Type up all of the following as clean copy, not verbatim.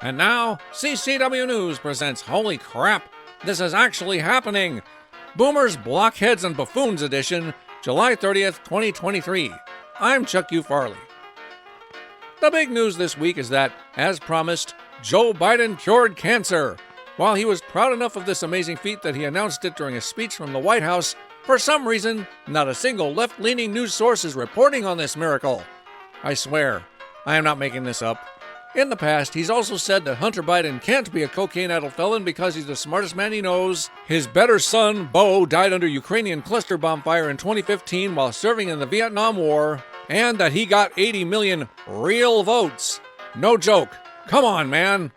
And now, CCW News presents Holy Crap, This Is Actually Happening! Boomers, Blockheads, and Buffoons edition, July 30th, 2023. I'm Chuck U. Farley. The big news this week is that, as promised, Joe Biden cured cancer. While he was proud enough of this amazing feat that he announced it during a speech from the White House, for some reason, not a single left-leaning news source is reporting on this miracle. I swear, I am not making this up. In the past, he's also said that Hunter Biden can't be a cocaine-addled felon because he's the smartest man he knows, his better son, Beau, died under Ukrainian cluster bomb fire in 2015 while serving in the Vietnam War, and that he got 80 million real votes. No joke. Come on, man.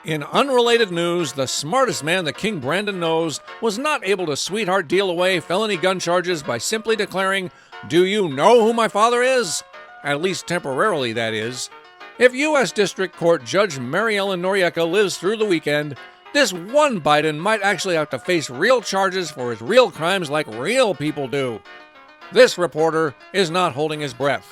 In unrelated news, the smartest man that King Brandon knows was not able to sweetheart deal away felony gun charges by simply declaring, "Do you know who my father is?" At least temporarily, that is. If U.S. District Court Judge Mary Ellen Noriega lives through the weekend, this one Biden might actually have to face real charges for his real crimes like real people do. This reporter is not holding his breath.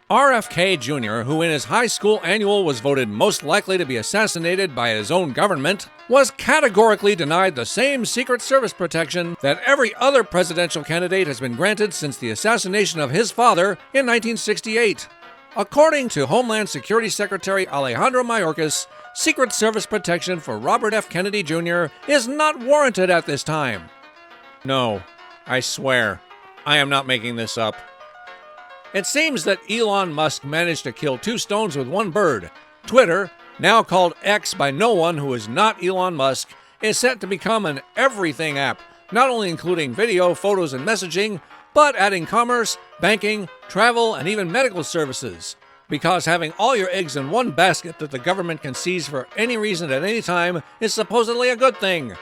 RFK Jr., who in his high school annual was voted most likely to be assassinated by his own government, was categorically denied the same Secret Service protection that every other presidential candidate has been granted since the assassination of his father in 1968. According to Homeland Security Secretary Alejandro Mayorkas, Secret Service protection for Robert F. Kennedy Jr. is not warranted at this time. No, I swear, I am not making this up. It seems that Elon Musk managed to kill two stones with one bird. Twitter, now called X by no one who is not Elon Musk, is set to become an everything app, not only including video, photos, and messaging, but adding commerce, banking, travel, and even medical services. Because having all your eggs in one basket that the government can seize for any reason at any time is supposedly a good thing.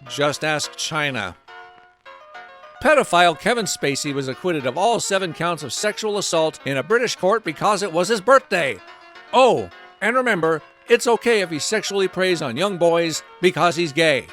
Just ask China. Pedophile Kevin Spacey was acquitted of all 7 counts of sexual assault in a British court because it was his birthday. Oh, and remember, it's okay if he sexually preys on young boys because he's gay.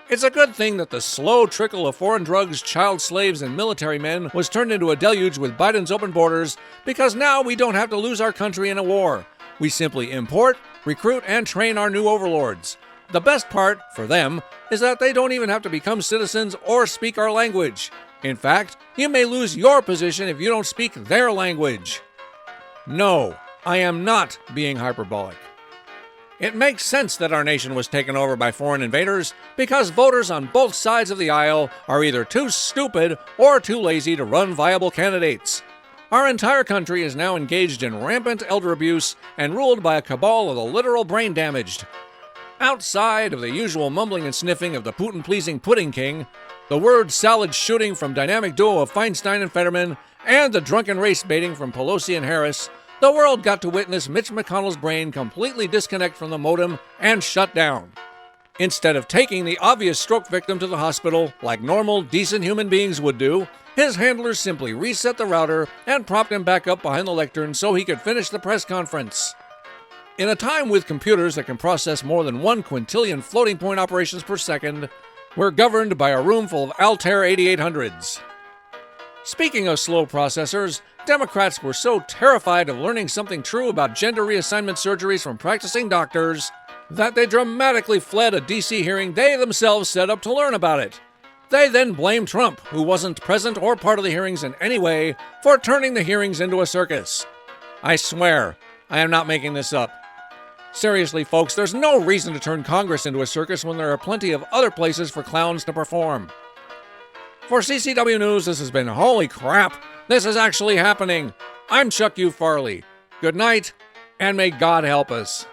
It's a good thing that the slow trickle of foreign drugs, child slaves, and military men was turned into a deluge with Biden's open borders, because now we don't have to lose our country in a war. We simply import, recruit, and train our new overlords. The best part, for them, is that they don't even have to become citizens or speak our language. In fact, you may lose your position if you don't speak their language. No, I am not being hyperbolic. It makes sense that our nation was taken over by foreign invaders because voters on both sides of the aisle are either too stupid or too lazy to run viable candidates. Our entire country is now engaged in rampant elder abuse and ruled by a cabal of the literal brain damaged. Outside of the usual mumbling and sniffing of the Putin-pleasing Pudding King, the word salad shooting from dynamic duo of Feinstein and Fetterman, and the drunken race baiting from Pelosi and Harris, the world got to witness Mitch McConnell's brain completely disconnect from the modem and shut down. Instead of taking the obvious stroke victim to the hospital like normal, decent human beings would do, his handlers simply reset the router and propped him back up behind the lectern so he could finish the press conference. In a time with computers that can process more than 1 quintillion floating point operations per second, we're governed by a room full of Altair 8800s. Speaking of slow processors, Democrats were so terrified of learning something true about gender reassignment surgeries from practicing doctors that they dramatically fled a D.C. hearing they themselves set up to learn about it. They then blamed Trump, who wasn't present or part of the hearings in any way, for turning the hearings into a circus. I swear, I am not making this up. Seriously, folks, there's no reason to turn Congress into a circus when there are plenty of other places for clowns to perform. For CCW News, this has been Holy Crap, This Is Actually Happening. I'm Chuck U. Farley. Good night, and may God help us.